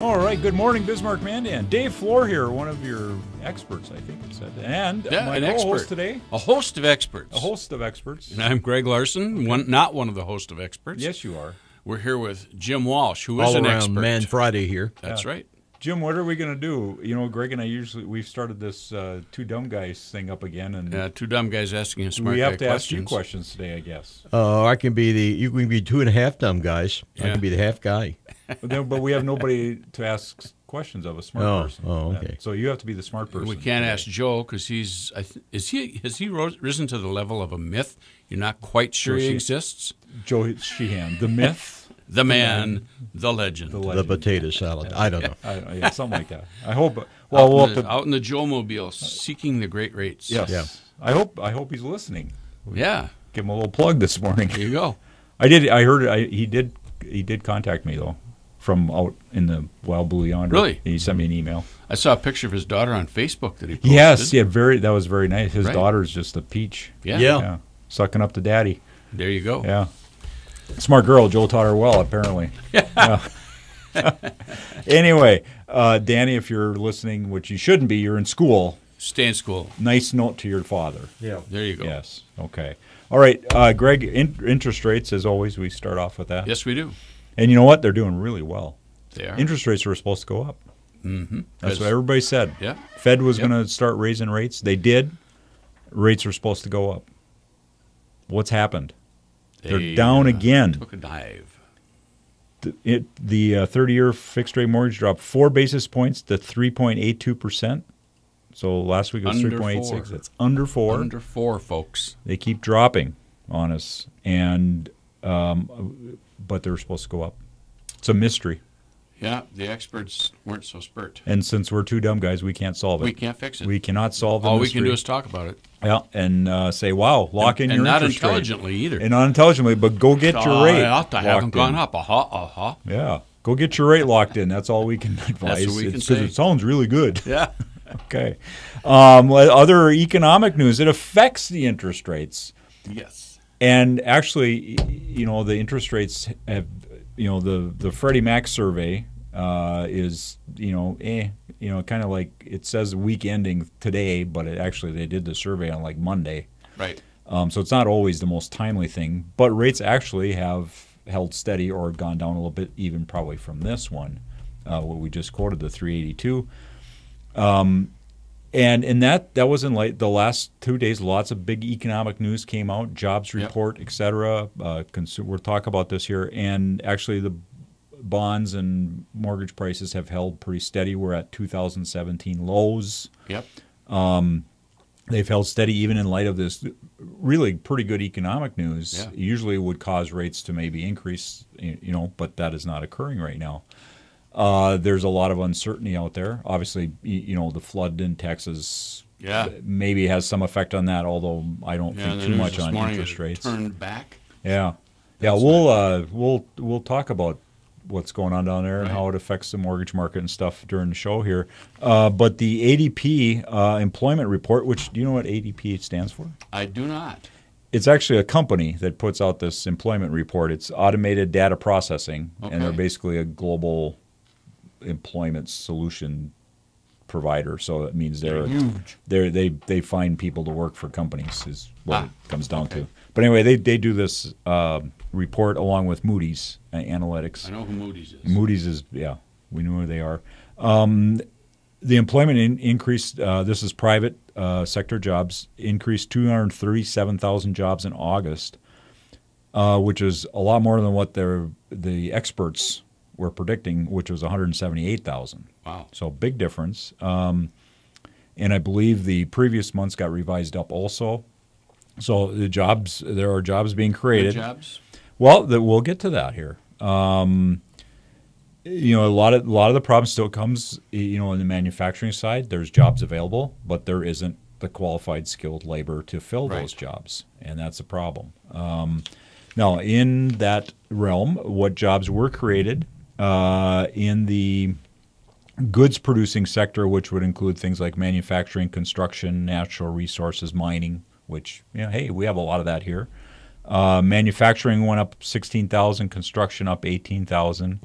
All right, good morning, Bismarck Mandan. Dave Flohr here, one of your experts, I think it said. And my co-host today. A host of experts. A host of experts. And I'm Greg Larson, not one of the host of experts. Yes, you are. We're here with Jim Walsh, who is an expert. All-around Man Friday here. That's right. Jim, what are we going to do? You know, Greg and I we've started this two dumb guys thing up again. And two dumb guys asking a smart we guy have to questions. ask you questions today, I guess. I can be you can be 2.5 dumb guys. Yeah. I can be the half guy. But we have nobody to ask questions of, a smart person. Oh, okay. So you have to be the smart person. We can't today. ask Joe because has he risen to the level of a myth? You're not quite sure he exists? Joe Sheehan, the myth. The man, the legend. The potato salad. I don't know. Yeah, something like that. I hope. Out in the Joe-mobile, seeking the great rates. Yes. Yeah. I hope he's listening. Yeah. Give him a little plug this morning. There you go. I heard he did contact me though, from out in the wild blue yonder. Really? He sent me an email. I saw a picture of his daughter on Facebook that he posted. Yes, yeah, that was very nice. His Right. daughter's just a peach. Yeah. Sucking up to daddy. There you go. Yeah. Smart girl. Joe taught her well, apparently. Yeah. Anyway, Danny, if you're listening, which you shouldn't be, you're in school. Stay in school. Nice note to your father. Yeah. There you go. Yes. Okay. All right, Greg, interest rates, as always, we start off with that. Yes, we do. And you know what? They're doing really well. They are. Interest rates were supposed to go up. Mm-hmm. That's what everybody said. Yeah. Fed was going to start raising rates. They did. Rates were supposed to go up. What's happened? They're down again. Took a dive. The 30-year fixed-rate mortgage dropped 4 basis points to 3.82%. So last week it was 3.86. It's under 4. Under 4, folks. They keep dropping on us, and but they're supposed to go up. It's a mystery. Yeah, the experts weren't so spurt. And since we're two dumb guys, we can't solve it. We can't fix it. We cannot solve the All mystery. we can do is talk about it. Yeah, and say, wow, lock in your not interest intelligently rate. either. And not intelligently, but go get your rate. I haven't locked gone in. up. Yeah, go get your rate locked in. That's all we can advise. That's what we can Because say. it sounds really good. Yeah. Okay. Other economic news, it affects the interest rates. Yes. And actually, you know, the interest rates have, you know, the Freddie Mac survey is, kind of like it says week ending today, but they did the survey on like Monday. Right. So it's not always the most timely thing, but rates actually have held steady or gone down a little bit, even probably from this one, what we just quoted, the 382. And that was in the last 2 days. Lots of big economic news came out, jobs report, et cetera. We'll talk about this here. And actually the bonds and mortgage prices have held pretty steady. We're at 2017 lows. Yep. They've held steady even in light of this really pretty good economic news. Yeah. Usually would cause rates to maybe increase, but that is not occurring right now. There's a lot of uncertainty out there. Obviously, the flood in Texas maybe has some effect on that, although I don't think too much on interest rates. Turned back. Yeah. We'll talk about what's going on down there and how it affects the mortgage market and stuff during the show here. But the ADP employment report, which, do you know what ADP stands for? I do not. It's actually a company that puts out this employment report. It's automated data processing, and they're basically a global employment solution provider. So that means they're huge. They find people to work for companies is what it comes down to. But anyway, they do this report along with Moody's Analytics. I know who Moody's is. Moody's is, we know who they are. The employment increased, this is private sector jobs, increased 237,000 jobs in August, which is a lot more than what the experts were predicting, which was 178,000. Wow. So big difference. And I believe the previous months got revised up also. So there are jobs being created. Good jobs? Well, we'll get to that here. A lot of the problem still comes, in the manufacturing side. There's jobs available, but there isn't the qualified, skilled labor to fill those jobs, and that's a problem. Now, in that realm, what jobs were created in the goods-producing sector, which would include things like manufacturing, construction, natural resources, mining, which, hey, we have a lot of that here. Manufacturing went up 16,000, construction up 18,000.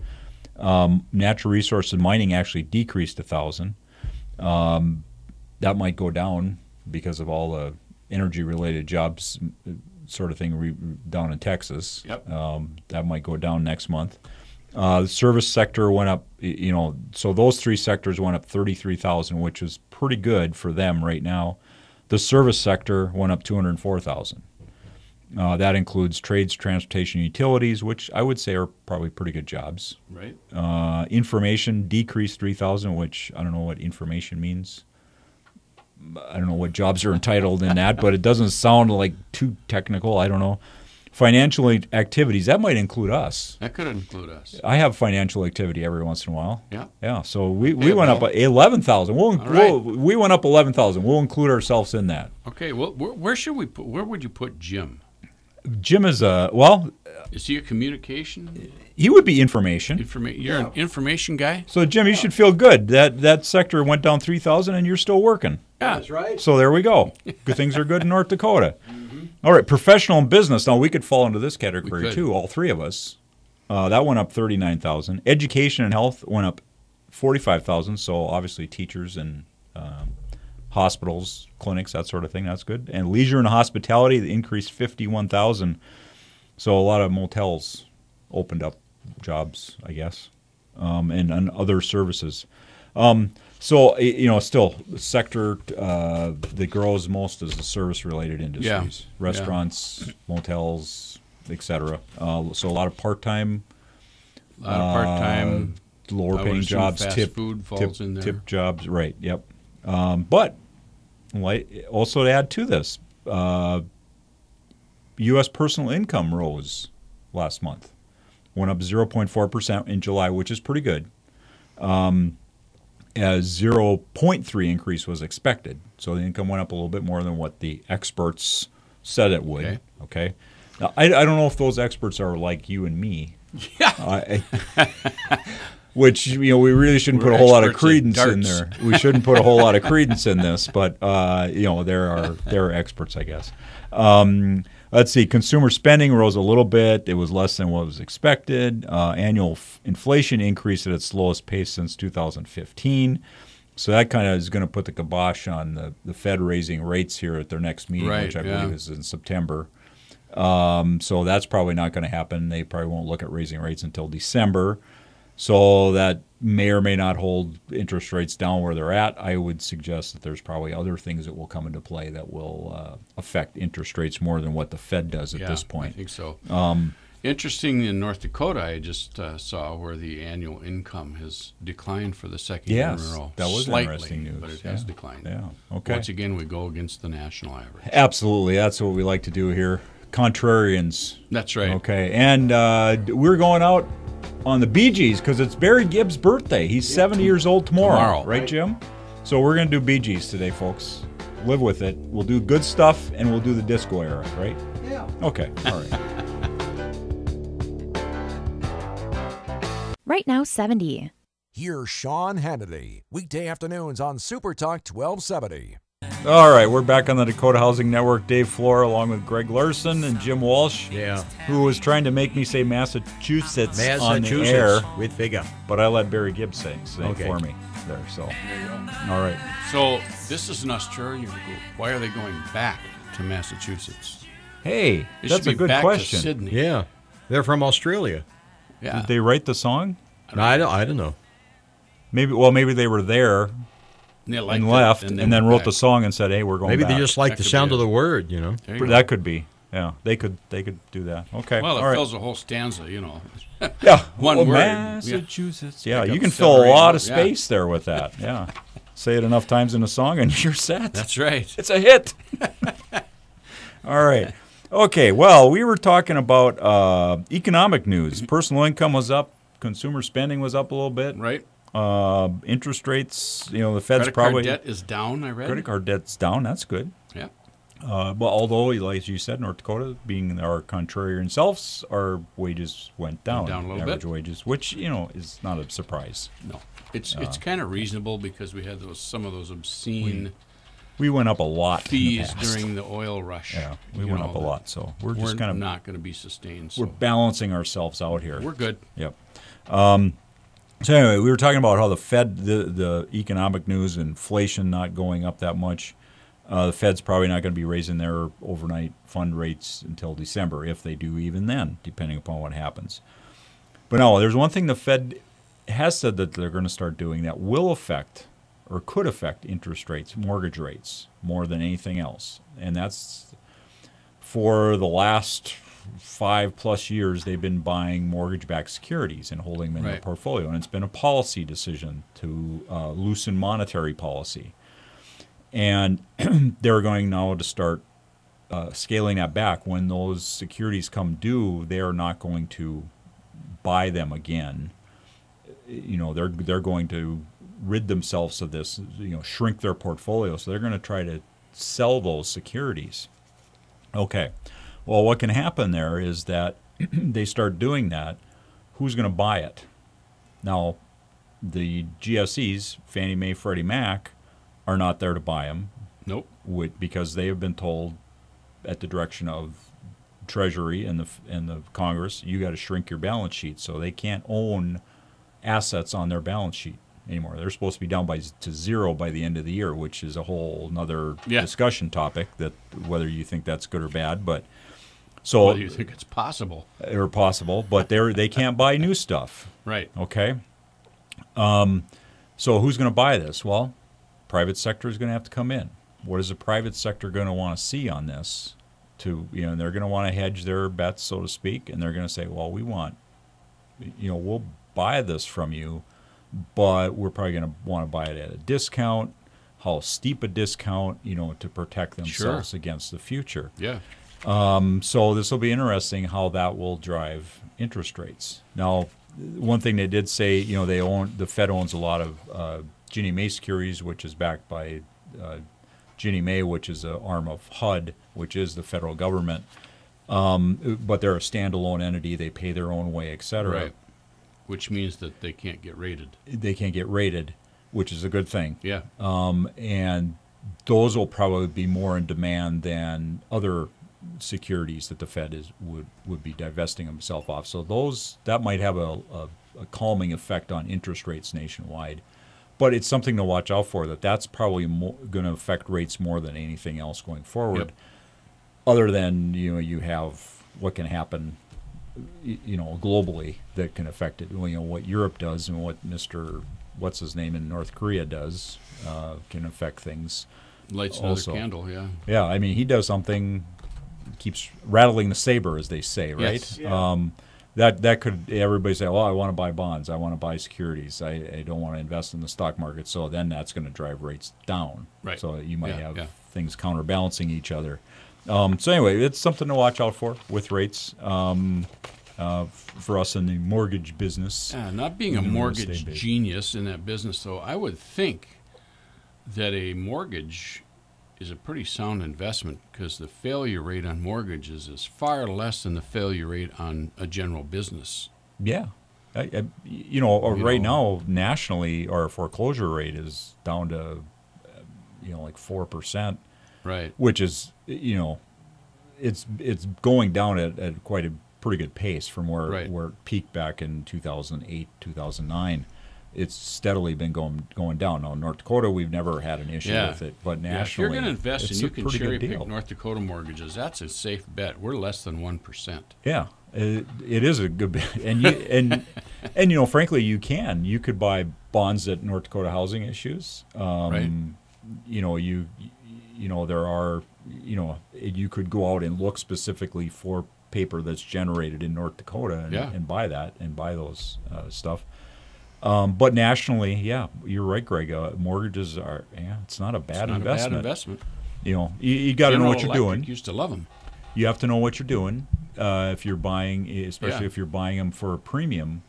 Natural resources and mining actually decreased 1,000. That might go down because of all the energy-related jobs sort of thing down in Texas. Yep. That might go down next month. The service sector went up, so those three sectors went up 33,000, which is pretty good for them right now. The service sector went up 204,000. That includes trades, transportation, utilities, which I would say are probably pretty good jobs. Right. Information decreased 3,000, which I don't know what information means. I don't know what jobs are entitled in that, but it doesn't sound like too technical. I don't know. Financial activities, that might include us. That could include us. I have financial activity every once in a while. Yeah. Yeah. So we went up 11,000. We went up 11,000. We'll include ourselves in that. Okay. Well, where should we put? Where would you put Jim? Jim is Is he a communication? he would be information. You're an information guy. So Jim, you should feel good. That sector went down 3,000 and you're still working. Yeah. That's right. So there we go. Good things are good in North Dakota. All right, professional and business. Now we could fall into this category too, all three of us. That went up 39,000. Education and health went up 45,000. So obviously teachers and hospitals, clinics, that sort of thing. That's good. And leisure and hospitality increased 51,000. So a lot of motels opened up jobs, I guess, and other services. So, still, the sector that grows most is the service-related industries. Yeah. Restaurants, motels, etc. So a lot of part-time, lower-paying jobs, fast food falls in there. tip jobs, right, yep. But also to add to this, U.S. personal income rose last month. Went up 0.4% in July, which is pretty good. As 0.3 increase was expected. So the income went up a little bit more than what the experts said it would. Okay. Now, I don't know if those experts are like you and me. Yeah. Which, we really shouldn't put a whole lot of credence in there. We shouldn't put a whole lot of credence in this, but, there are experts, I guess. Let's see. Consumer spending rose a little bit. It was less than what was expected. Annual inflation increased at its slowest pace since 2015. So that kind of is going to put the kibosh on the Fed raising rates here at their next meeting, which I believe is in September. So that's probably not going to happen. They probably won't look at raising rates until December. So that may or may not hold interest rates down where they're at. I would suggest that there's probably other things that will come into play that will affect interest rates more than what the Fed does at this point. I think so. Interesting, in North Dakota, I just saw where the annual income has declined for the second year in a row. That was slightly, interesting news. But it has declined. Yeah, okay. Once again, we go against the national average. Absolutely. That's what we like to do here. Contrarians. That's right. Okay. And we're going out on the Bee Gees because it's Barry Gibb's birthday. He's 70 years old tomorrow. Right, Jim? So we're going to do Bee Gees today, folks. Live with it. We'll do good stuff, and we'll do the disco era, right? Yeah. Okay. All right. Right now, 70. Here's Sean Hannity, weekday afternoons on Super Talk 1270. All right, we're back on the Dakota Housing Network. Dave Flohr, along with Greg Larson and Jim Walsh, who was trying to make me say Massachusetts on the air, with vigor. but I let Barry Gibb say for me there. So, all right. So this is an Australian group. Why are they going back to Massachusetts? Hey, They that's should a be good back question. To Sydney. Yeah. They're from Australia. Yeah. Did they write the song? I don't know. Maybe they were there and left, and then wrote the song and said, "Hey, we're going Maybe back." they just like the sound of the word, That could be. Yeah, they could do that. Okay. Well, all it right. fills a whole stanza, Yeah, one word. Massachusetts. Yeah, Pick you up can fill a 7 or 8 lot of notes. space there with that. Yeah, say it enough times in a song, and you're set. That's right. It's a hit. All right. Okay. Well, we were talking about economic news. Personal income was up. Consumer spending was up a little bit. Right. Interest rates. The Fed's Credit probably card debt is down, I read. credit card debt's down. That's good. Yeah. Well, although, like you said, North Dakota, being our contrarian selves, our wages went down. Down a little average bit. wages, which is not a surprise. No. It's kind of reasonable because we had some of those obscene We went up a lot fees in the past. during the oil rush. Yeah, we went up a lot, so we're just kind of not going to be sustained. So we're balancing ourselves out here. we're good. Yep. So anyway, we were talking about how the Fed, the economic news, inflation not going up that much. The Fed's probably not going to be raising their overnight fund rates until December, if they do even then, depending upon what happens. But no, there's one thing the Fed has said that they're going to start doing that will affect or could affect interest rates, mortgage rates, more than anything else. And that's for the last 5+ years, they've been buying mortgage-backed securities and holding them in their portfolio. And it's been a policy decision to loosen monetary policy. And they're going now to start scaling that back. When those securities come due, they are not going to buy them again. You know, they're going to rid themselves of this, you know, shrink their portfolio. So they're going to try to sell those securities. Okay. Well, what can happen there is that they start doing that. Who's going to buy it? Now, the GSEs, Fannie Mae, Freddie Mac, are not there to buy them. Nope. Because they have been told, at the direction of Treasury and the Congress, you got to shrink your balance sheet, so they can't own assets on their balance sheet anymore. They're supposed to be down to zero by the end of the year, which is a whole another discussion topic, that whether you think that's good or bad. But so whether you think it's possible or possible, but they can't buy new stuff. Right. Okay. So who's going to buy this? Well, private sector is going to have to come in. What is the private sector going to want to see on this? They're going to want to hedge their bets, so to speak, and they're going to say, well, we'll buy this from you, but we're probably going to want to buy it at a discount. How steep a discount, to protect themselves against the future. Yeah. So this will be interesting how that will drive interest rates. Now, one thing they did say, the Fed owns a lot of Ginnie Mae securities, which is backed by Ginnie Mae, which is an arm of HUD, which is the federal government. But they're a standalone entity. They pay their own way, et cetera. Right. Which means that they can't get rated. They can't get rated, which is a good thing. Yeah. And those will probably be more in demand than other securities that the Fed would be divesting himself off. So that might have a calming effect on interest rates nationwide. But it's something to watch out for, that's probably going to affect rates more than anything else going forward. Yep. Other than, you have what can happen, globally that can affect it. What Europe does and what what's his name in North Korea does can affect things. Lights also. Another candle, yeah. Yeah, I mean, he does something, keeps rattling the saber, as they say, right? Yes. Yeah. That could, everybody say, well, I want to buy bonds, I want to buy securities, I don't want to invest in the stock market. So then that's going to drive rates down. Right. So you might have things counterbalancing each other. So anyway, it's something to watch out for with rates for us in the mortgage business. Not being a mortgage genius in that business, though, I would think that a mortgage is a pretty sound investment, because the failure rate on mortgages is far less than the failure rate on a general business. Yeah. Right now, nationally, our foreclosure rate is down to, like 4%. Right. Which is, it's going down at quite a pretty good pace from where it peaked back in 2008, 2009. It's steadily been going down. Now, North Dakota, we've never had an issue with it, but nationally, if you're going to invest and you can cherry pick North North Dakota mortgages, that's a safe bet. We're less than 1%. Yeah, it is a good bet, and frankly, you could buy bonds that North Dakota housing issues. Right. There are, you could go out and look specifically for paper that's generated in North Dakota and buy that and buy those stuff. But nationally, you're right, Greg. Mortgages are, it's not a bad investment. You got to know what you're doing. Used to love them. You have to know what you're doing if you're buying, especially if you're buying them for a premium,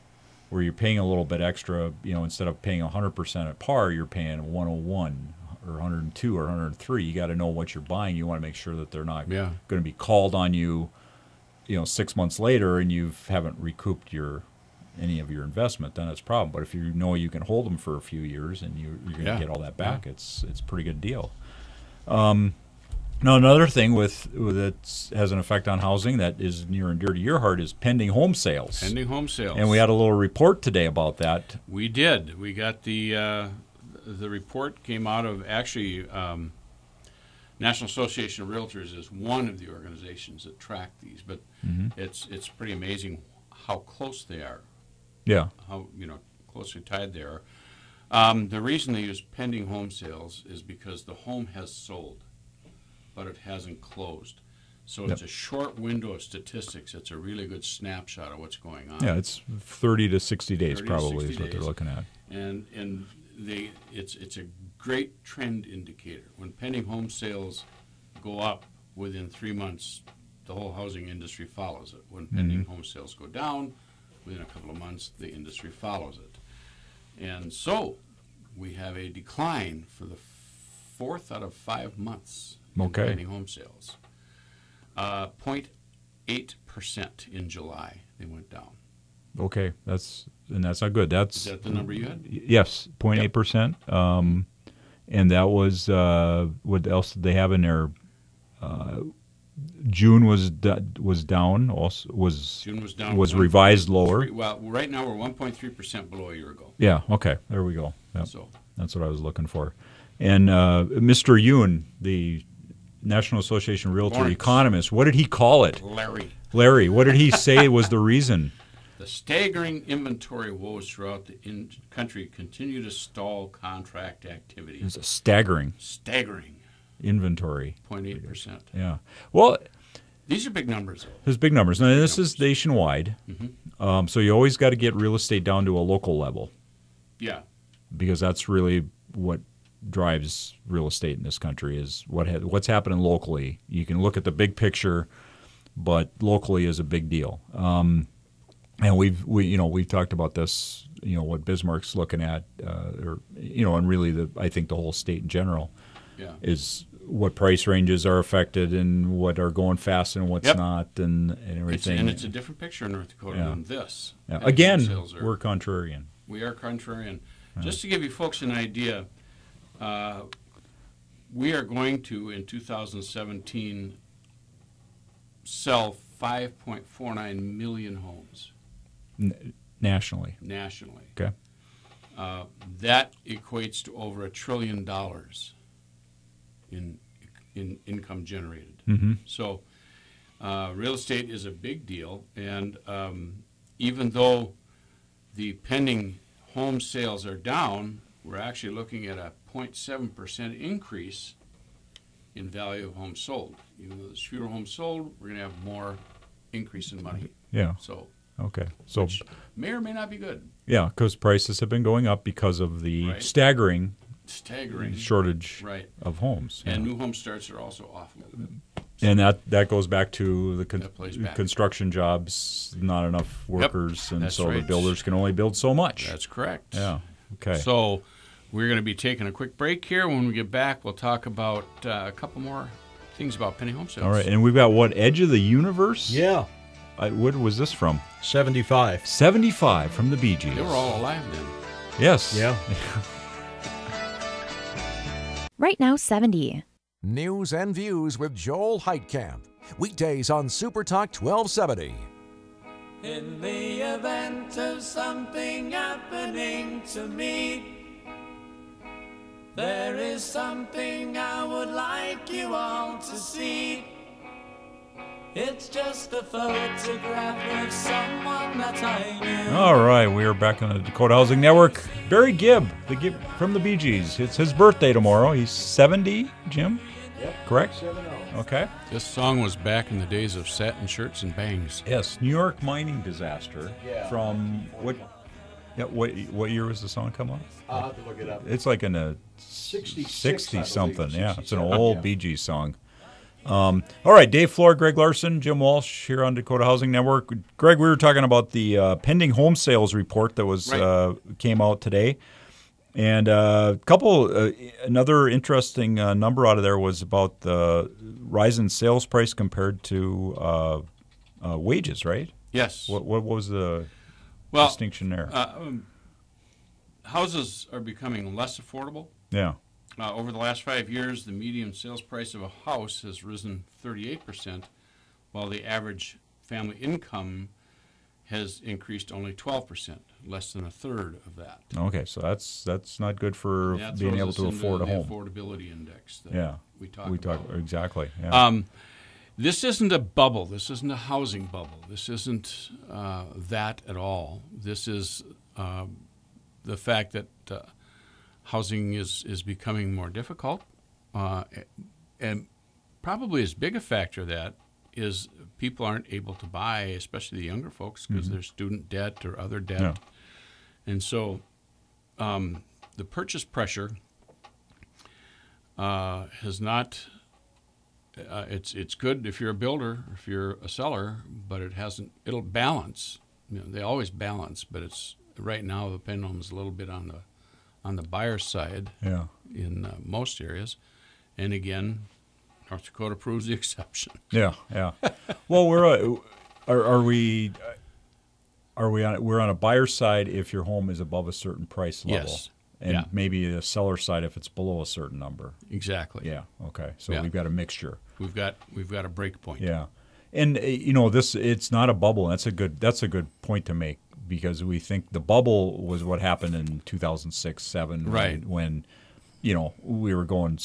where you're paying a little bit extra. Instead of paying 100% at par, you're paying 101 or 102 or 103. You got to know what you're buying. You want to make sure that they're not going to be called on you, 6 months later, and you haven't recouped any of your investment. Then it's a problem. But if you know you can hold them for a few years and you're going to get all that back, it's a pretty good deal. Now, another thing that has an effect on housing that is near and dear to your heart is pending home sales. Pending home sales. And we had a little report today about that. We did. We got the report came out of actually National Association of Realtors is one of the organizations that track these, but it's pretty amazing how close they are. Yeah. How closely tied they are. The reason they use pending home sales is because the home has sold, but it hasn't closed. So it's a short window of statistics. It's a really good snapshot of what's going on. Yeah, it's 30 to 60 days 30 probably to 60 is what they're days. looking at. And it's a great trend indicator. When pending home sales go up within 3 months, the whole housing industry follows it. When pending home sales go down, within a couple of months, the industry follows it. And so we have a decline for the 4th out of 5 months in pending home sales. 0.8% in July, they went down. Okay, that's not good. Is that the number you had? Yes, 0.8%. And that was what else did they have in there? June was down. Also June was down. Was revised lower. Well, right now we're 1.3% below a year ago. Yeah. Okay. There we go. Yep. So that's what I was looking for. And Mr. Yoon, the National Association of Realtor economist, what did he call it? Larry. What did he say was the reason? The staggering inventory woes throughout the country continue to stall contract activity. It's a staggering inventory. 0.8%. Yeah. Well, these are big numbers, though. There's big numbers. Now, this is nationwide, so you always got to get real estate down to a local level. Yeah. Because that's really what drives real estate in this country is what's happening locally. You can look at the big picture, but locally is a big deal. And we've talked about this, what Bismarck's looking at, and really I think the whole state in general is what price ranges are affected and what are going fast and what's not and everything. It's a different picture in North Dakota than this. Yeah. Again, we're contrarian. We are contrarian. Just to give you folks an idea, we are going to, in 2017, sell 5.49 million homes. Nationally. Okay. That equates to over $1 trillion in income generated. So real estate is a big deal, and even though the pending home sales are down, we're actually looking at a 0.7% increase in value of homes sold. Even though there's fewer homes sold, we're going to have more increase in money. Yeah. So. Okay. So which may or may not be good. Yeah, because prices have been going up because of the staggering shortage of homes. And new home starts are also off a little bit. So and that goes back to the construction jobs, not enough workers, and so the builders can only build so much. That's correct. Yeah. Okay. So we're going to be taking a quick break here. When we get back, we'll talk about a couple more things about pending home sales. All right, and we've got Edge of the Universe? Yeah. What was this from? 75. 75 from the Bee Gees. They were all alive then. Yes. Yeah. Right now, 70. News and Views with Joel Heitkamp. Weekdays on Super Talk 1270. In the event of something happening to me, there is something I would like you all to see. It's just a photograph of someone that I knew. All right, we are back on the Dakota Housing Network. Barry Gibb, from the Bee Gees. It's his birthday tomorrow. He's 70, Jim? Yep. Correct? 70. Okay. This song was back in the days of satin shirts and bangs. Yes, New York mining disaster. Yeah. From what year was the song come out? I'll have to look it up. It's like in a 60 something. Yeah, it's an old Bee Gees song. All right, Dave Flohr, Greg Larson, Jim Walsh here on Dakota Housing Network. Greg, we were talking about the pending home sales report that was came out today, and another interesting number out of there was about the rise in sales price compared to wages, right? Yes. What was the distinction there? Houses are becoming less affordable. Yeah. Over the last 5 years, the median sales price of a house has risen 38%, while the average family income has increased only 12%, less than a third of that. Okay, so that's not good for That being throws able us to into afford a the home. affordability index that we talk about. Exactly. Yeah. This isn't a bubble. This isn't a housing bubble. This isn't that at all. This is the fact that housing is becoming more difficult, and probably as big a factor of that is people aren't able to buy, especially the younger folks, because there's student debt or other debt. Yeah. And so the purchase pressure has not it's good if you're a builder, if you're a seller, but it'll balance. They always balance, but it's right now the pendulum's a little bit on the buyer's side in most areas. And again, North Dakota proves the exception. Yeah. Well, we're on a buyer's side if your home is above a certain price level. Yes. And maybe a seller side if it's below a certain number. Exactly. Yeah. Okay. So we've got a mixture. We've got a break point. Yeah. And it's not a bubble. That's a good point to make, because we think the bubble was what happened in 2006, 7, right? When we were going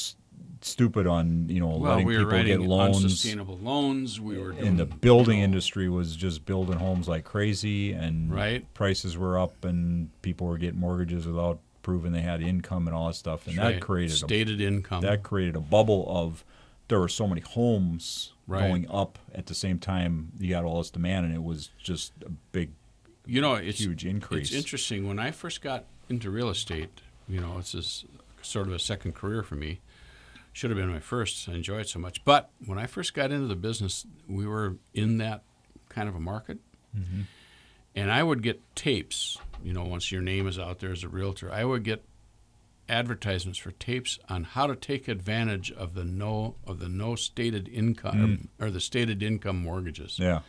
stupid on letting we were people get loans, unsustainable loans. We were doing, and the building industry was just building homes like crazy, and prices were up, and people were getting mortgages without proving they had income and all that stuff, and that created stated income. That created a bubble of there were so many homes going up at the same time. You got all this demand, and it was just a big, huge increase. It's interesting. When I first got into real estate, it's this sort of a second career for me. Should have been my first. I enjoy it so much. But when I first got into the business, we were in that kind of a market. Mm-hmm. And I would get tapes, once your name is out there as a realtor, I would get advertisements for tapes on how to take advantage of the no stated income or the stated income mortgages. Yeah.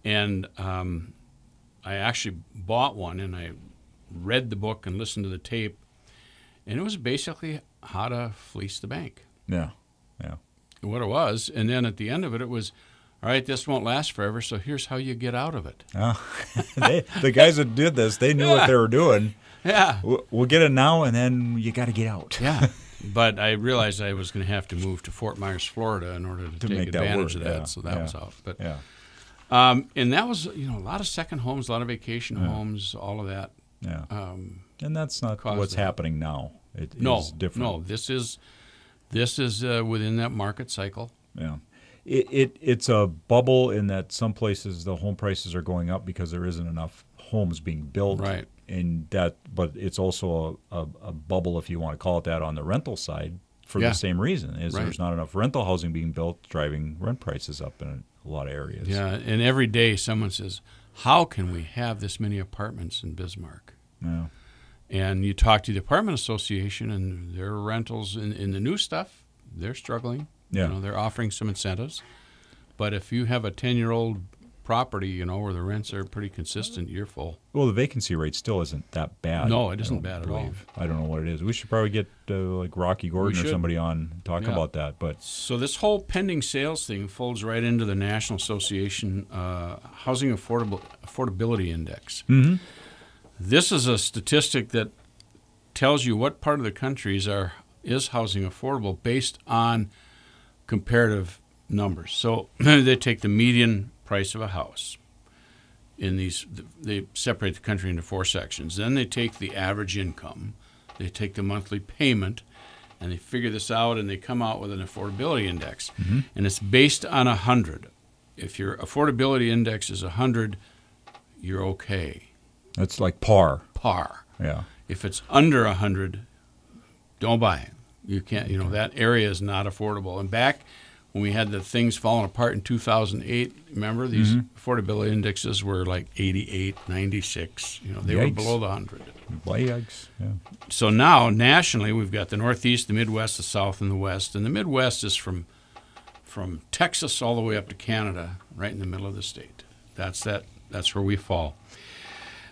And I actually bought one, and I read the book and listened to the tape, and it was basically how to fleece the bank. Yeah. What it was. And then at the end of it, it was, all right, this won't last forever, so here's how you get out of it. The guys that did this, they knew what they were doing. Yeah. We'll get it now, and then you got to get out. Yeah. But I realized I was going to have to move to Fort Myers, Florida, in order to take advantage of that. So that was out. But and that was, a lot of second homes, a lot of vacation homes, all of that. Yeah. And that's not what's happening now. It is different. No, this is within that market cycle. Yeah. It's a bubble in that some places the home prices are going up because there isn't enough homes being built. Right. But it's also a bubble, if you want to call it that, on the rental side for the same reason. There's not enough rental housing being built, driving rent prices up in a lot of areas. Yeah, and every day someone says, how can we have this many apartments in Bismarck? Yeah. And you talk to the apartment association, and their rentals in the new stuff, they're struggling. Yeah. They're offering some incentives. But if you have a 10-year-old property, where the rents are pretty consistent, you're full. Well, the vacancy rate still isn't that bad. No, it isn't bad at all. I don't know what it is. We should probably get like Rocky Gordon or somebody on and talk about that. But so this whole pending sales thing folds right into the National Association Housing Affordability Index. Mm-hmm. This is a statistic that tells you what part of the country is housing affordable based on comparative numbers. So they take the median price of a house. They separate the country into 4 sections. Then they take the average income, they take the monthly payment, and they figure this out, and they come out with an affordability index. Mm-hmm. And it's based on 100. If your affordability index is 100, you're okay. That's like par. Yeah. If it's under 100, don't buy it. You can't. That area is not affordable. And back when we had the things falling apart in 2008, remember these affordability indexes were like 88, 96. They were below the 100. Yikes. Yeah. So now nationally, we've got the Northeast, the Midwest, the South, and the West. And the Midwest is from Texas all the way up to Canada, right in the middle of the state. That's where we fall.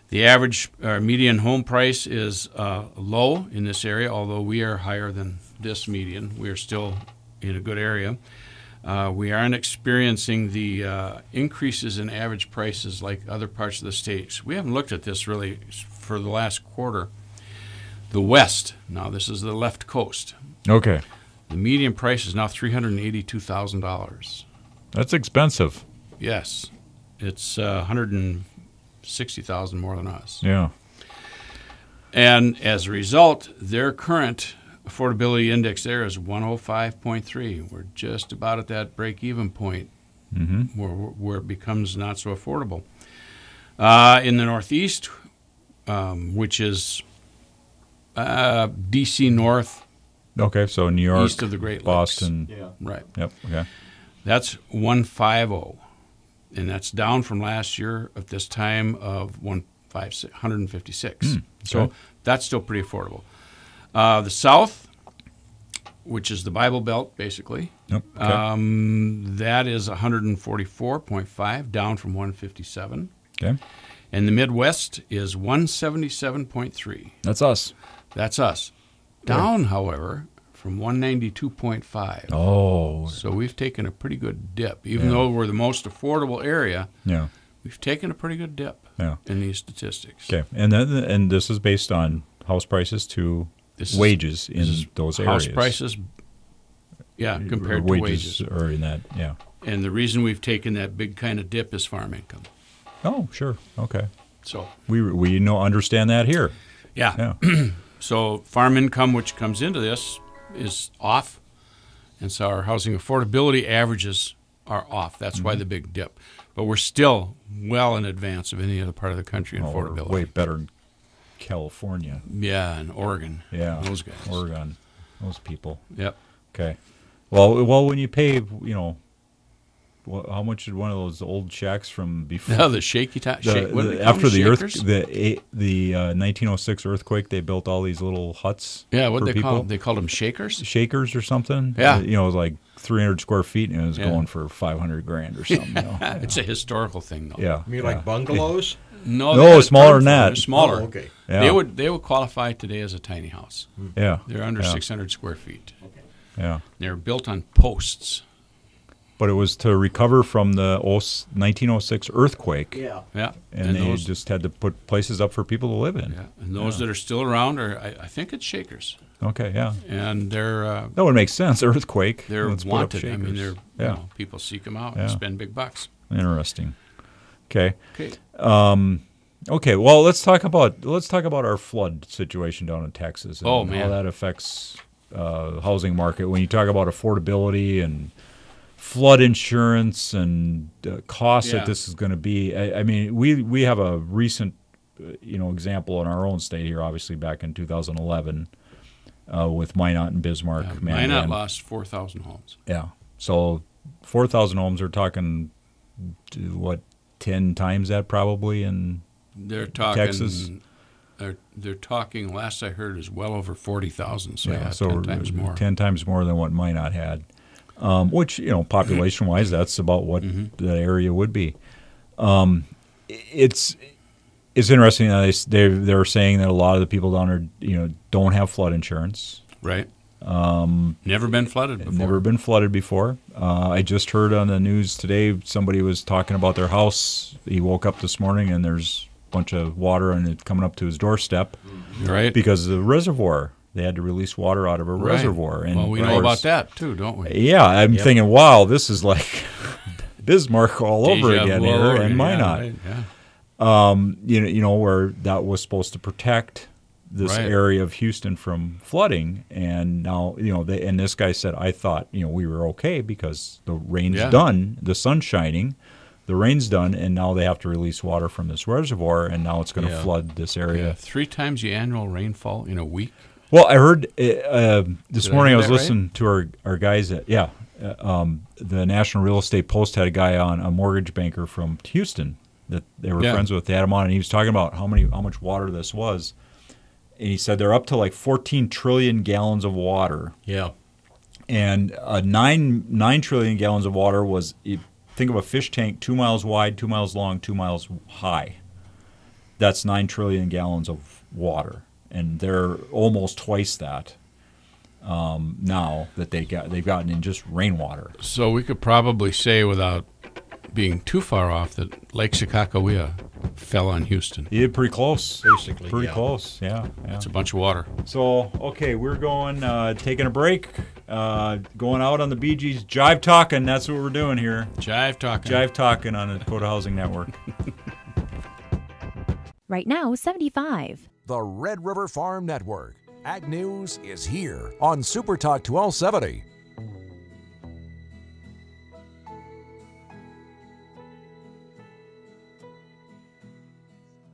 The average median home price is low in this area, although we are higher than this median. We are still in a good area. We aren't experiencing the increases in average prices like other parts of the states. We haven't looked at this really for the last quarter. The West, now this is the left coast. Okay. The median price is now $382,000. That's expensive. Yes. It's $160,000 more than us. Yeah. And as a result, their current affordability index there is 105.3. We're just about at that break-even point where it becomes not so affordable. In the Northeast, which is D.C. North, Okay, so New York, east of the Great Lakes. Boston. Yeah. Right. Yep, okay. That's 150, and that's down from last year at this time of 156. So that's still pretty affordable. The South, which is the Bible Belt, basically, Yep, okay. that is 144.5, down from 157. Okay. And the Midwest is 177.3. That's us. That's us. Down, however, from 192.5. Oh. So we've taken a pretty good dip. Even though we're the most affordable area, Yeah. we've taken a pretty good dip Yeah. in these statistics. Okay. And this is based on house prices to wages in those areas. House prices, compared to wages. Or in that, yeah. And the reason we've taken that big kind of dip is farm income. Oh, sure. Okay. So We understand that here. yeah. Yeah. So farm income, which comes into this, is off. And so our housing affordability averages are off. That's why the big dip. But we're still well in advance of any other part of the country in We're affordability. way better in California. Yeah, and Oregon. Yeah. Those guys. Oregon. Those people. Yep. Okay. Well, when you pay, how much did one of those old shacks from before? No, the shaky top. After the 1906 earthquake, they built all these little huts. Yeah, what for they people. call them? They called them shakers. Shakers or something. Yeah. It was like 300 square feet, and it was going for $500,000 or something. It's a historical thing, though. Yeah. You mean like bungalows? No, No, smaller than that. They're smaller. Oh, okay. Yeah. They would qualify today as a tiny house. Yeah. They're under Yeah. 600 square feet. Yeah. They're built on posts. But it was to recover from the 1906 earthquake. Yeah. Yeah, And they those, just had to put places up for people to live in. yeah, and those that are still around are, I think it's shakers, Okay, yeah. and they're That would make sense. Earthquake. they're Let's put up wanted. I mean, shakers. they're people seek them out and Yeah. spend big bucks. Interesting. Okay. Okay. Okay. Well, let's talk about our flood situation down in Texas and Oh, how man. that affects housing market. When you talk about affordability and flood insurance and costs Yeah. that this is going to be. I mean, we have a recent example in our own state here. Obviously, back in 2011 with Minot and Bismarck. Minot lost 4,000 homes. Yeah. So 4,000 homes are talking, 10 times that probably in They're talking Texas. They're talking. Last I heard is well over 40,000. So yeah, so 10 times more. 10 times more than what Minot had. Which, population-wise, that's about what that area would be. It's interesting that they're saying that a lot of the people down there, don't have flood insurance. Right. Never been flooded before. Never been flooded before. I just heard on the news today somebody was talking about their house. He woke up this morning and there's a bunch of water and it's coming up to his doorstep Right. because of the reservoir. They had to release water out of a Right. reservoir. And Well, we of know course- about that too, don't we? Yeah, I'm thinking, wow, this is like Bismarck all over Deja again vu here, all over and again, Minot. right, yeah. Where that was supposed to protect this Right. area of Houston from flooding, and now and this guy said, I thought we were okay because the rain's Yeah. done, the sun's shining, the rain's done, and now they have to release water from this reservoir, and now it's going to Yeah. flood this Yeah, area. 3 times the annual rainfall in a week. Well, I heard this Did I morning. hear I was that right? listening to our guys at the National Real Estate Post had a guy on, a mortgage banker from Houston that they were Yeah. friends with. They had him on, and he was talking about how much water this was, and he said they're up to like 14 trillion gallons of water, Yeah. and 9 trillion gallons of water was. Think of a fish tank 2 miles wide, 2 miles long, 2 miles high. that's 9 trillion gallons of water, and they're almost twice that now that they've gotten in just rainwater. So we could probably say, without being too far off, that Lake Sakakawea fell on Houston. Yeah, pretty close. Basically, Pretty yeah. close, yeah. It's a bunch of water. So, okay, we're going, taking a break, going out on the Bee Gees, jive talking. That's what we're doing here. Jive talking. Jive talking on the Dakota Housing Network. Right now, 75. The Red River Farm Network. Ag News is here on Super Talk 1270.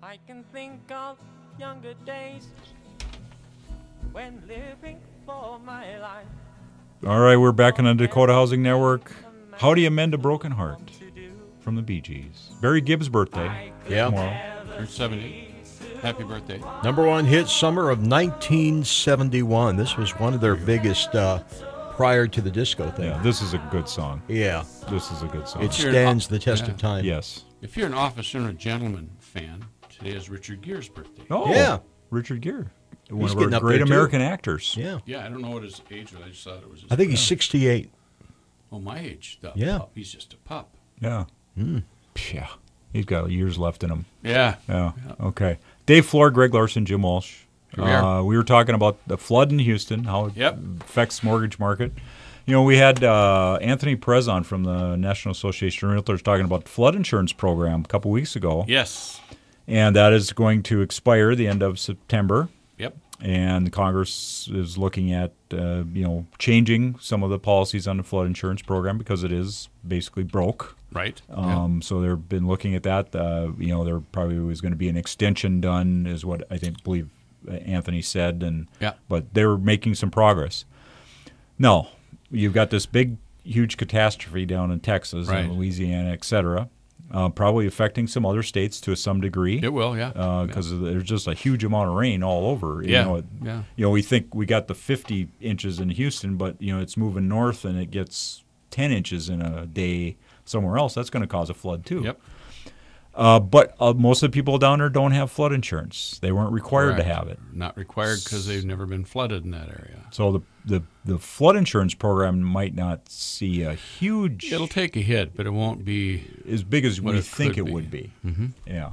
I can think of younger days when living for my life. All right, we're back on the Dakota Housing Network. How do you mend a broken heart? From the Bee Gees. Barry Gibb's birthday. Yeah. Tomorrow. You're 70. Happy birthday. #1 hit, summer of 1971. This was one of their biggest prior to the disco thing. Yeah, this is a good song. Yeah. This is a good song. It stands the test Yeah. of time. Yes. If you're an officer and a gentleman fan, today is Richard Gere's birthday. Oh, Yeah. Richard Gere. One He's of getting our up great there, too. American actors. Yeah. Yeah, I don't know what his age was. I just thought it was his I think he's 68. Oh, my age. The Yeah. pup. He's just a pup. Yeah. Yeah. He's got years left in him. Yeah. Yeah. Okay. Dave Flohr, Greg Larson, Jim Walsh. Here we are. We were talking about the flood in Houston, how it Yep. affects mortgage market. You know, we had Anthony Prezon from the National Association of Realtors talking about the flood insurance program a couple weeks ago. Yes. And that is going to expire the end of September. Yep. And Congress is looking at, changing some of the policies on the flood insurance program because it is basically broke. Right. So they've been looking at that. There probably was going to be an extension done, is what I believe Anthony said. Yeah. But they're making some progress. Now, you've got this big, huge catastrophe down in Texas Right. and Louisiana, et cetera, probably affecting some other states to some degree. It will, yeah. Because there's just a huge amount of rain all over. Yeah. We think we got the 50 inches in Houston, but it's moving north and it gets 10 inches in a day somewhere else. That's going to cause a flood too. Yep. But most of the people down there don't have flood insurance. They weren't required to Correct. have it. Not required because they've never been flooded in that area. So the flood insurance program might not see a huge, It'll take a hit, but it won't be as big as what we it think could it be. would be. Mm-hmm. Yeah.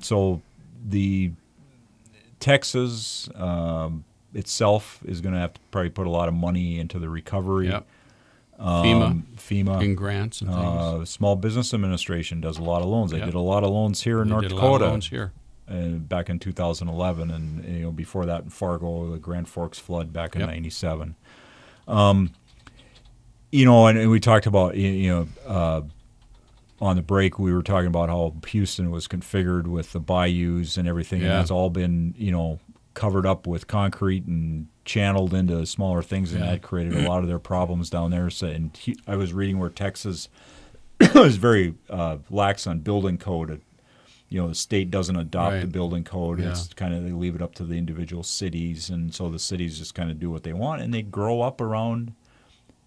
So the Texas itself is going to have to probably put a lot of money into the recovery. Yep. FEMA FEMA. in grants and things. Small Business Administration does a lot of loans. They Yep. did a lot of loans here in They North did a Dakota. lot of loans here. Back in 2011, and before that in Fargo, the Grand Forks flood back in Yep. '97. And we talked about on the break we were talking about how Houston was configured with the bayous and everything, and Yeah. that's all been covered up with concrete and channeled into smaller things, and Yeah. that created a lot of their problems down there. So, I was reading where Texas is very lax on building code. The state doesn't adopt the Right. building code. Yeah. It's kind of, they leave it up to the individual cities, and so the cities just kind of do what they want, and they grow up around,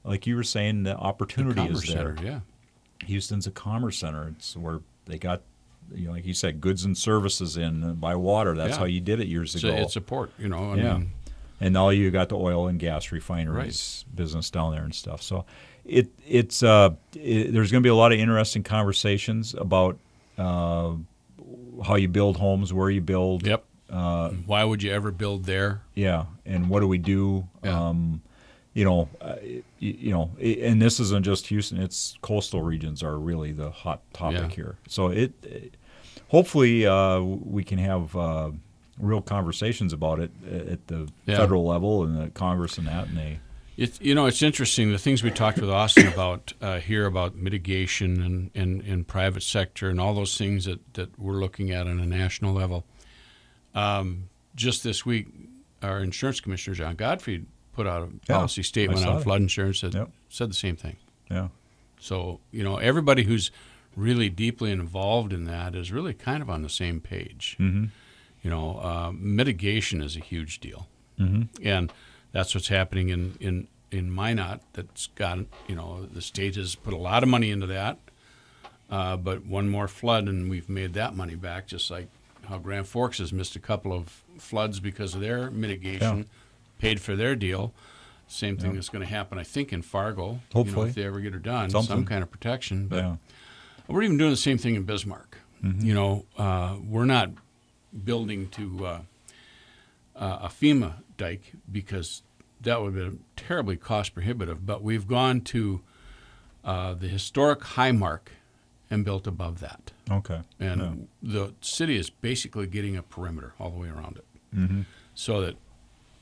like you were saying, the opportunity is Commerce there. Center, yeah. Houston's a commerce center. It's where they got, like you said, goods and services in by water. That's Yeah. how you did it years ago. It's a port, I Yeah. mean, And now you got the oil and gas refineries business down there and stuff. So there's going to be a lot of interesting conversations about how you build homes, where you build. Yep. Why would you ever build there? Yeah, and what do we do? Yeah. And this isn't just Houston. It's coastal regions are really the hot topic Yeah. here. So hopefully we can have real conversations about it at the federal level and the Congress and that. And It's interesting, the things we talked with Austin about here about mitigation and private sector and all those things that we're looking at on a national level. Just this week, our insurance commissioner, John Gottfried, put out a policy statement I saw on that. flood insurance that Yep. said the same thing. Yeah. So, everybody who's really deeply involved in that is really kind of on the same page. Mm-hmm. Mitigation is a huge deal. Mm-hmm. And that's what's happening in Minot. That's got, the state has put a lot of money into that. But one more flood and we've made that money back, just like how Grand Forks has missed a couple of floods because of their mitigation, paid for their deal. Same thing is going to happen, I think, in Fargo. Hopefully. If they ever get it done, Something. some kind of protection. But we're even doing the same thing in Bismarck. We're not building to a FEMA dike because that would have been terribly cost prohibitive. But we've gone to the historic high mark and built above that. Okay. And the city is basically getting a perimeter all the way around it. So that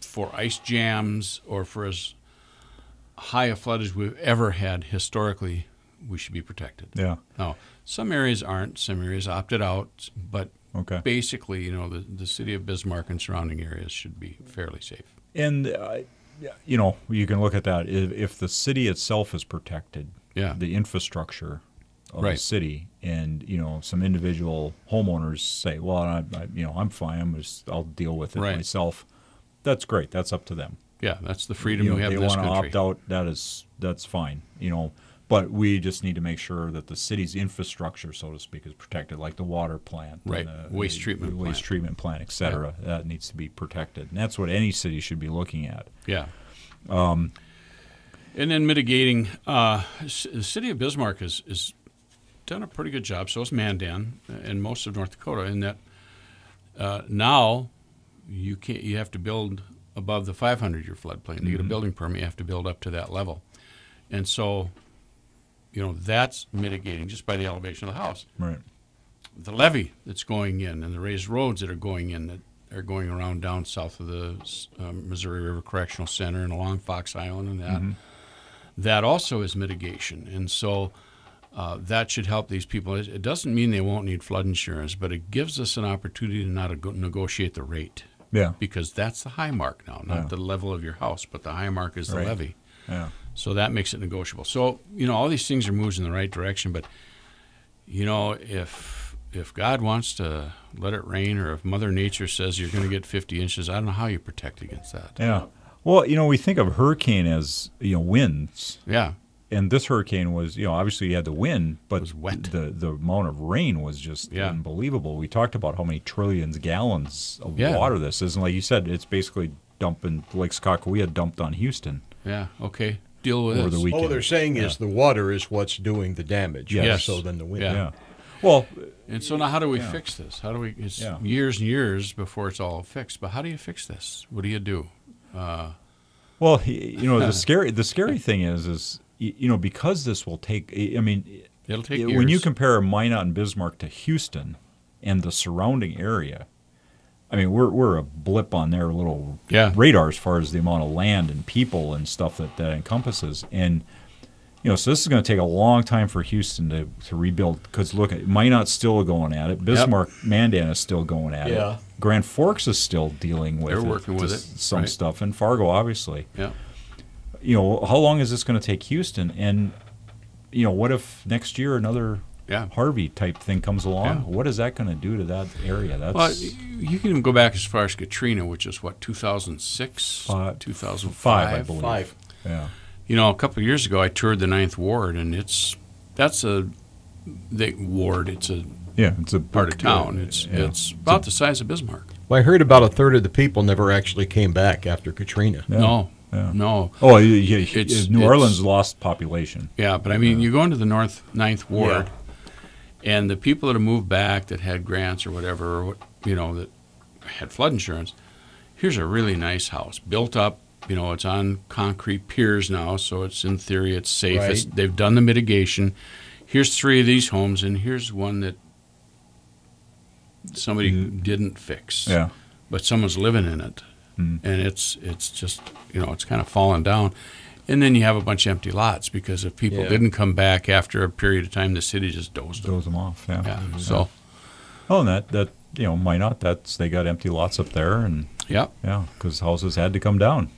for ice jams or for as high a flood as we've ever had historically, we should be protected. Yeah. Now, some areas aren't. Some areas opted out. But basically, the city of Bismarck and surrounding areas should be fairly safe. And, you can look at that. If the city itself is protected, the infrastructure of the city, and, some individual homeowners say, well, I'm fine. I'll deal with it myself. That's great. That's up to them. Yeah, that's the freedom we have in this country. They want to opt out. That's fine. But we just need to make sure that the city's infrastructure, so to speak, is protected, like the water plant, and waste treatment plant, et cetera. That needs to be protected, and that's what any city should be looking at. Yeah. And then mitigating. The city of Bismarck has done a pretty good job. So has Mandan and most of North Dakota. In that now you have to build above the 500-year floodplain to get a building permit. You have to build up to that level, and so that's mitigating just by the elevation of the house. Right. The levee that's going in and the raised roads that are going in that are going around down south of the Missouri River Correctional Center and along Fox Island and that. That also is mitigation, and so that should help these people. It doesn't mean they won't need flood insurance, but it gives us an opportunity to not negotiate the rate. Yeah. Because that's the high mark now, not the level of your house, but the high mark is the levee. Yeah. So that makes it negotiable. So, all these things are moves in the right direction, but, if God wants to let it rain, or if Mother Nature says you're going to get 50 inches, I don't know how you protect against that. Yeah. Well, we think of hurricane as, winds. Yeah. And this hurricane was, obviously you had the wind, but it was wet. The amount of rain was just unbelievable. We talked about how many trillions gallons of water this is. And like you said, it's basically dumping, Lake Skakawea dumped on Houston. Yeah, okay. Deal with over it. the weekend. All they're saying is the water is what's doing the damage, more so than the wind. Yeah. Well, and so now how do we fix this? How do we? It's years and years before it's all fixed. But how do you fix this? What do you do? Well, the scary thing is because this will take. I mean, it'll take years. When you compare Minot and Bismarck to Houston and the surrounding area, I mean, we're a blip on their little radar as far as the amount of land and people and stuff that encompasses. And so this is going to take a long time for Houston to rebuild. Because look, Minot's still going at it. Bismarck, Mandan is still going at it. Grand Forks is still dealing with They're working with some stuff, and Fargo, obviously. Yeah. How long is this going to take Houston? And what if next year another Harvey type thing comes along? Yeah. What is that going to do to that area? Well, you can even go back as far as Katrina, which is 2006, 2005, I believe. 5. Yeah. A couple of years ago, I toured the 9th Ward, and it's a part of town. It's about the size of Bismarck. Well, I heard about a third of the people never actually came back after Katrina. Yeah. No. Oh, New Orleans lost population. Yeah, but I mean, you go into the 9th Ward, and the people that have moved back that had grants or whatever, that had flood insurance, here's a really nice house, built up. It's on concrete piers now, so it's in theory it's safe. Right. They've done the mitigation. Here's 3 of these homes, and here's one that somebody didn't fix. Yeah. But someone's living in it, and it's just it's kind of fallen down. And then you have a bunch of empty lots because if people didn't come back after a period of time, the city just dozed them off. Yeah. Yeah. So. Oh, and that Minot, they got empty lots up there, and because houses had to come down.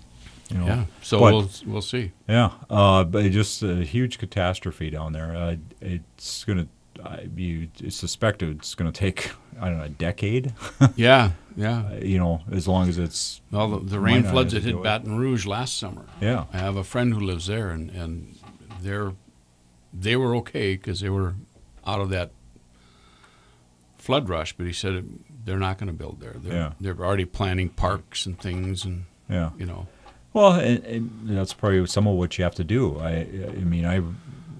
Yeah, so we'll see. Yeah, but just a huge catastrophe down there. It's going to, you suspect it's going to take, I don't know, a decade. Yeah. As long as it's. Well, the rain floods that hit Baton Rouge last summer. Yeah. I have a friend who lives there, and they were okay because they were out of that flood rush, but he said they're not going to build there. They're already planning parks and things, and you know. Well, and that's probably some of what you have to do. I mean, I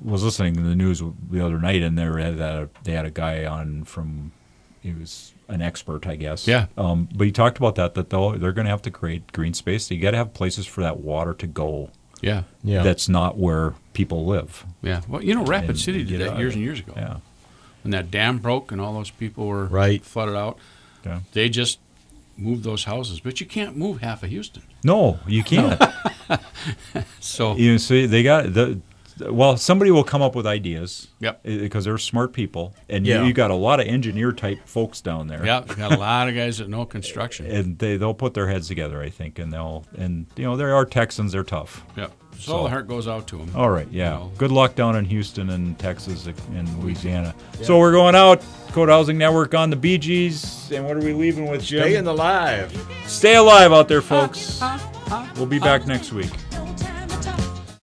was listening to the news the other night, and they had a guy on from. He was an expert, I guess. Yeah. But he talked about that they're going to have to create green space. You got to have places for that water to go. Yeah. That's not where people live. Yeah. Well, you know, Rapid City did that years and years ago. Yeah. When that dam broke and all those people were flooded out, they just moved those houses. But you can't move half of Houston. No, you can't. So you see, they got well, somebody will come up with ideas. Yep. Because they're smart people, and you got a lot of engineer type folks down there. Yeah, got a lot of guys that know construction, and they'll put their heads together, I think, and you know, they are Texans, they're tough. Yep. So all the heart goes out to them. All right, yeah. You know. Good luck down in Houston and Texas and Louisiana. Yeah. So we're going out. Dakota Housing Network on the Bee Gees, and what are we leaving with, Jim? Staying alive. Stay alive out there, folks. We'll be back next week.